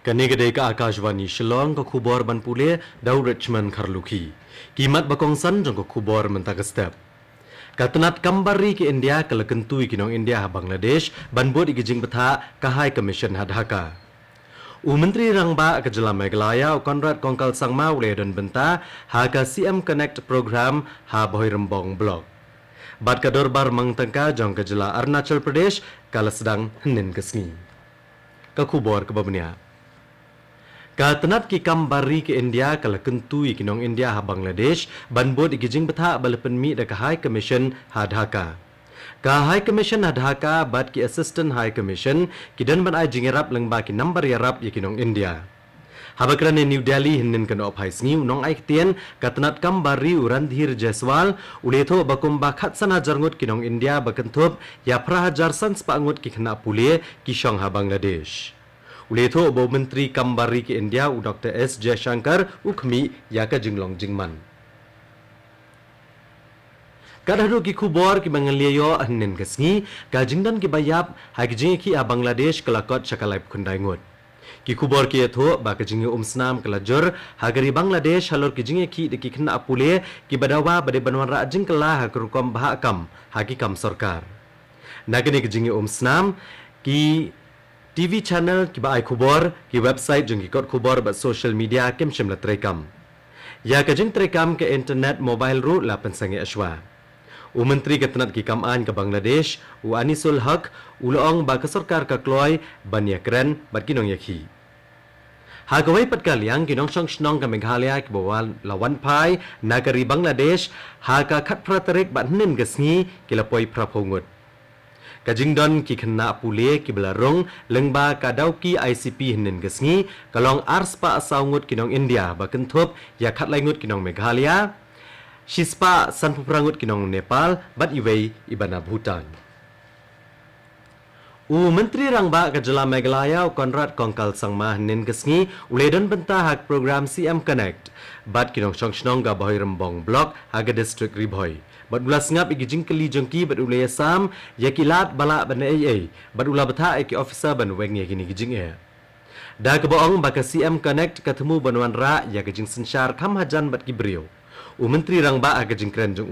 Kani kedai ke Akashvani Shillong ke kubor ban pule dau Richmond Karluki. Kimat bakongsan jong ke kubor mentaka step. Katanat kambari ke India ke lekentui kinong India ha Bangladesh ban buat igijing betha ke High Commission hadhaka. Menteri Rangba ke Jela Meghalaya Konrad Kongkal Sangma ule dan benta ha ke CM Connect program ha Boy Rembong blog. Bat ke dorbar mangtengka jong ke Jela Arunachal Pradesh kala sedang henin kesngi. Ke kubor ke babnia. Katanat ki kambari ke India kala kentui kinong India ha Bangladesh ban bod igijing betha balapan mi da ka High Commission ha Dhaka. Ka High Commission ha Dhaka bat ki Assistant High Commission ki dan ban ai jingerap lengba ki number yarap ye kinong India. Habakran in New Delhi hinin kan op hai sngi unong ai tien katanat kambari urandhir Jaiswal uletho bakumba khatsan hajar ngut kinong India bakentup ya prahajar sans pangut ki khna pule ki shong ha Bangladesh. Uletho Bo Menteri Kambari ke India Dr. S. Jaishankar ukmi ya ka jinglong jingman. Kadahru ki kubor ki mangaliyo anin kasngi ka jingdan ki bayap ha ki jingi ki a Bangladesh kelakot shakalai khundai ngot. Ki kubor ki etho ba ka jingi snam kelajur ha gari Bangladesh halor ki jingi ki de ki khna apule ki badawa bade banwan ra jingkala ha kerukom bah kam ha ki kam sarkar. Nagani ki jingi snam ki TV channel ki ba ai kubor ki website jeng ki kot kubor ba social media kem shim la trekam. Ya ka jeng trekam ke internet mobile ru la pensange ashwa. Menteri Katanat ki kaman ke Bangladesh Anisul Haq ulong ba ka sarkar ka kloy ban yakren bat kinong yakhi. Ha gawai pat kalyang kinong shong shnong ka Meghalaya ki bawal lawan pai nagari Bangladesh ha ka khat pratarik bat nin gasngi kilapoi prapongut. Kajingdon ki khna pule ki belarong lengba kadau ki ICP hinin gesngi kalong arspa asaungut kinong India bakenthup ya khatlaingut kinong Meghalaya shispa sanpuprangut kinong Nepal bat iwei ibana Bhutan. Menteri Rangba ke Jela Meghalaya Konrad Kongkal Sangma hinin gesngi uledon benta hak program CM Connect bat kinong shongshnong ga Boy Rembong blok haga district Ribhoi. Bat ulas ngap igi jingkeli jengki bat ulaya sam yakilat bala ban AA bat ula betha eki officer ban weng ya kini gijing e. Da ke boong baka CM Connect ketemu banwan ra ya ke jing sensyar kam hajan bat ki brio. Menteri Rangba aga jing kren jeng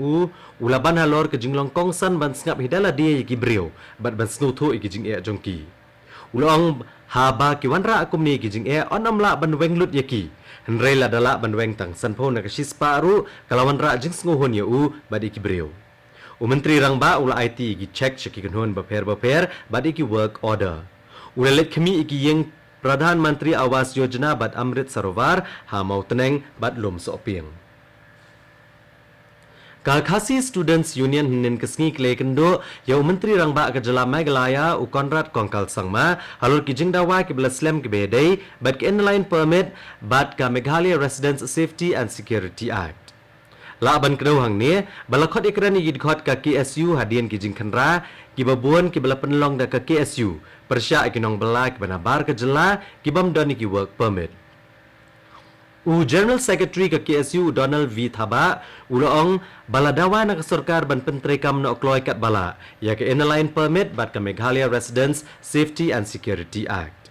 ula ban halor ke jing longkong san ban ngap hidala dia ki brio bat ban snutu igi jing e jengki. Ulong haba ki wanra akum ni igi jing e onam la ban weng lut yaki. Henry la dala banweng tang sanpo na kasis paru kalawan ra jing snguhon ya badi ki brio. Menteri Rangba ula IT ki check shiki kanhon baper badi ki work order. Ula let kami iki yang Pradhan Mantri Awas Yojana bat Amrit Sarovar ha mau teneng bat lum sopiang. Khasi Students Union hinin kesngi kle kendo ya Menteri Rangba ke Jela Meghalaya Konrad Kongkal Sangma halur ki jingdawa ki belaslam ki bedai bat ki inline permit bat ka Meghalaya Residents Safety and Security Act. La ban kedau hang ni balakot ikran ni gidkhot ka KSU hadian ki jingkhanra ki babuan ki balapenlong da ka KSU persya ikinong belak banabar ke Jela ki bamdani ki work permit. General Secretary ke KSU Donald V. Thaba ulong baladawa na sarkar ban pentrekam na okloy kat bala ya ke inline permit bat ke Meghalaya Residents Safety and Security Act.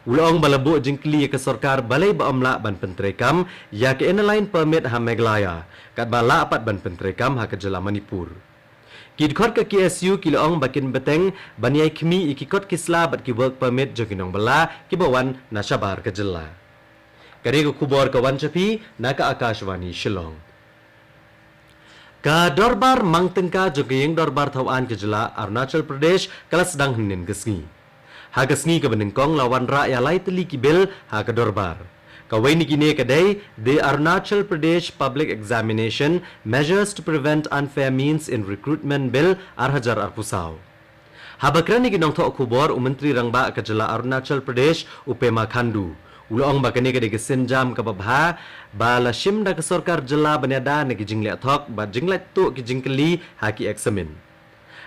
Ulong balabu jingkli ke sarkar balai baamla ban pentrekam ya ke inline permit ha Meghalaya kat bala apat ban pentrekam ha ke Jela Manipur. Kidkhot ke KSU kilong bakin beteng banyai khmi ikikot kisla bat ki work permit joginong bala ki bawan na shabar ke Jela. Kari ko kubor ka wanchapi naka Akashvani Shillong. Ka dorbar mangtengka jogayeng dorbar thawan ke Jela Arunachal Pradesh kala sedang hinin gesngi. Ha gesngi ka benengkong lawan ra ya lai teli kibil ha ka dorbar. Ka waini kini kadai the Arunachal Pradesh Public Examination Measures to Prevent Unfair Means in Recruitment Bill arhajar arpusaw. Habakrani ginong tho kubor Menteri Rangba ke Jela Arunachal Pradesh Upema Khandu. Ulong bakani ke senjam ke babha bala shim da ke sarkar Jela banyada ne ki jingle thok ba jingle tu ki jingkeli haki examin.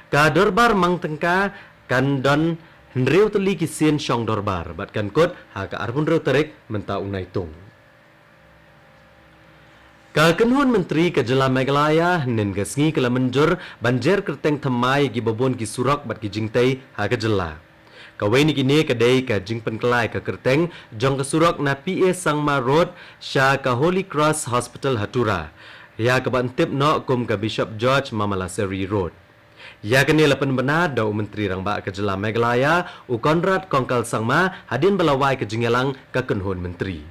Ka dorbar mangtengka kandon hendreu teli ki sen shong dorbar bat kan kot ha ka arbun reu terek menta unai tung. Ka kenhun menteri ke Jela Meghalaya nen gasngi kala menjur banjer kerteng thamai ki babon ki surak bat ki jingtai ha ke Jela. kawai ni kini kadai ka jingpen kelai ka kerteng jong kesurok na PA Sangma Road Sha ka Holy Cross Hospital Hatura. Ya ka bantip no kum ka Bishop George Mamalaseri Road. Ya kini lapan benar da Menteri Rangba ke Jela Meghalaya u Konrad Kongkal Sangma hadin belawai ke Jingelang ka kenhun menteri.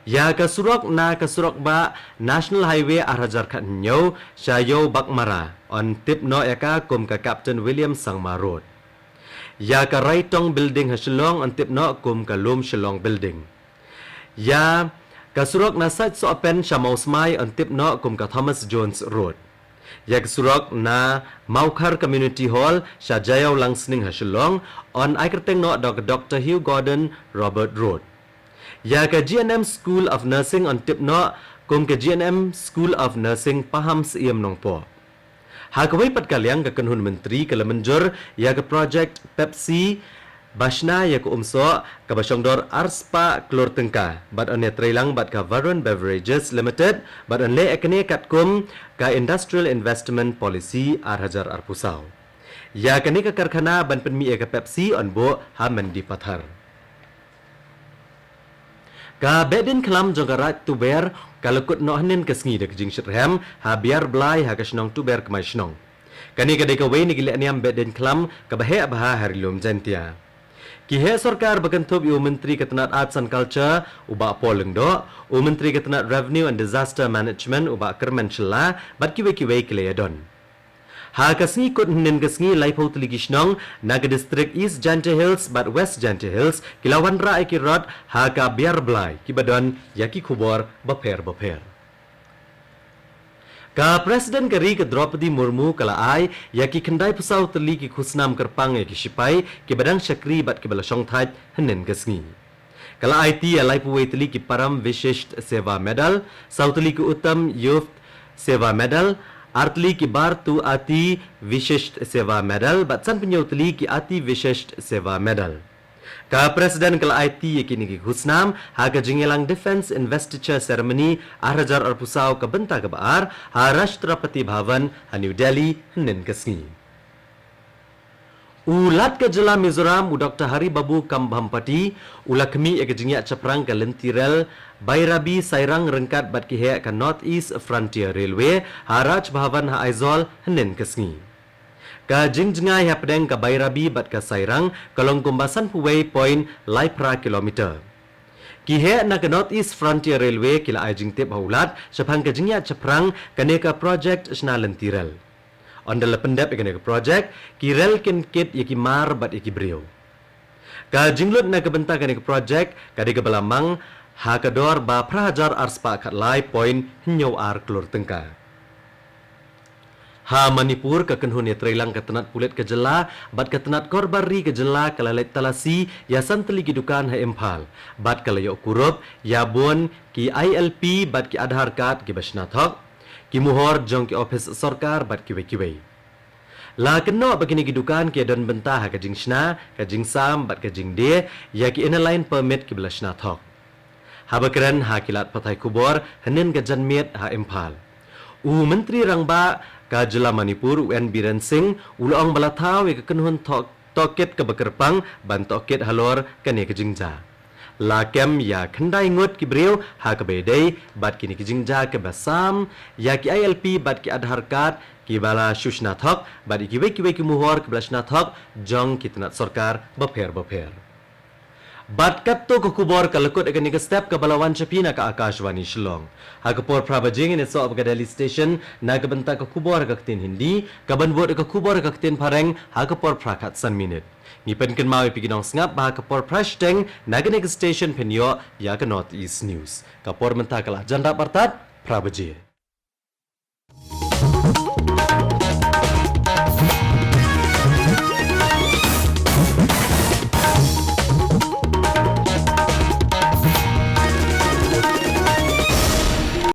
Ya ka surok na ka surok ba National Highway Arhajar Khat Nyau Shayo Bakmara on tip no ya ka kum ka Captain William Sangma Road. Ya ka Raitong Building ha Shillong on tip no kum ka Lom Shillong Building. Ya ka surok na site so open Shamau Smai on tip no kum ka Thomas Jones Road. Ya ka surok na Maukar Community Hall Shajayau Langsning ha Shillong on aikerteng no Dr. Hugh Gordon Robert Road. Ya ka GNM School of Nursing on tip no kum ka GNM School of Nursing Paham Siem Nongpo. Hakawai pat kaliang ka kenhun menteri kala menjur ya ka project Pepsi Bashna ya ka umso ka basyongdor Arspa Klor Tengka bat on trailang bat ka Varun Beverages Limited bat on le ekne katkum ka Industrial Investment Policy Arhajar Arpusau. Ya kani ka karkhana ban penmi ya ka Pepsi on bo ha mendi pathar. Ka bedin kelam jonggarat tuber kalukut nohnin kesngi dek jing shitrem ha biar blai ha kasnong tuber kemai snong. Kani ka deka wei ni gile niam bedin kelam ka bahe abha harilum jantia. Ki he sarkar bakantub u Menteri Ketenat Arts and Culture uba poleng do u Menteri Ketenat Revenue and Disaster Management uba kermen shela bat kiwe kileyadon. Ha kasngi kut nin kasngi lai pau teli kisnong naga district East Jante Hills but West Jante Hills kilawan ra ikirot ha ka biar blai kibadon yaki khubor baper. Ka Presiden kari ke Draupadi Murmu kala ai yaki kendai pusau teli ki khusnam kerpang yaki sipai kibadang syakri bat kibala shongthait henen kasngi. Kala ai ti lai puwei teli ki Param Vishisht Seva Medal, sauteli ki Uttam Youth Seva Medal, Artli ki bar tu ati Vishisht Seva Medal batsan penyautli ki ati Vishisht Seva Medal. Ka Presiden kala IT yakini ki khusnam ha ka Jingelang Defense Investiture Ceremony Arhajar Arpusau ka benta ka baar ha Rashtrapati Bhavan ha New Delhi nen kasngi. Ulat ke Jela Mizoram u Dr. Hari Babu Kambhampati ulakmi ek jingya chaprang ka lentirel Bairabi Sairang rengkat bat ki he ka North East Frontier Railway ha Raj Bhavan ha Aizol nen kasngi. Ka jingjngai ha pedeng ka Bairabi bat ka Sairang kalong kumbasan puwei point laipra kilometer. Ki he na ka North East Frontier Railway kila ai jingtip ha ulat sapang ka jingya chaprang kaneka project sna lentirel. Ondel pendap ikane ke project kirel kin kit yaki mar bat yaki brio. Ka jinglut na kebenta kane ke project kade ke belamang ha kador ba prahajar arspa khat lai point nyau ar klor tengka. Ha Manipur ka kenhun ya trailang ketenat pulet ke Jela bat ketenat korbari ke Jela kalalet talasi ya santeli kidukan ha Impal bat kalayo kurup ya bon ki ILP bat ki Aadhaar card ki basnathok ki muhor jong ki office sarkar bat kiwe. La keno bagini ki dukan ki don benta ha ka jingshna ka jingsam bat ka jingde ya ki inline permit ki blashna thok. Ha bakran ha kilat pathai kubor hanin ka janmet ha Impal. U Menteri Rangba ka Jela Manipur UN Biren Singh ulong balathaw ka kenhun toket ka bakerpang ban toket halor kane ka jingja. La kem ya khandai ngot ki breu ha ka bedai bat kini ki jingja ke basam ya ki ILP bat ki Aadhaar card ki bala shushna thok bat ki we ki muhor ki blashna thok jong kitnat sarkar baper. Bat katto ko kubor kalakut akan ni step ka balawan chapina ka Akashvani Shillong. Ha ka por prabajing in so ka Delhi station na ka benta ka kubor ka tin Hindi ka banbot ka kubor ka tin pareng ha ka por prakat san minute. Ni pen kan mau piginong ngap ba ka por prashteng na ka station penyo ya ka North East News. Ka por menta kala janda partat prabaje.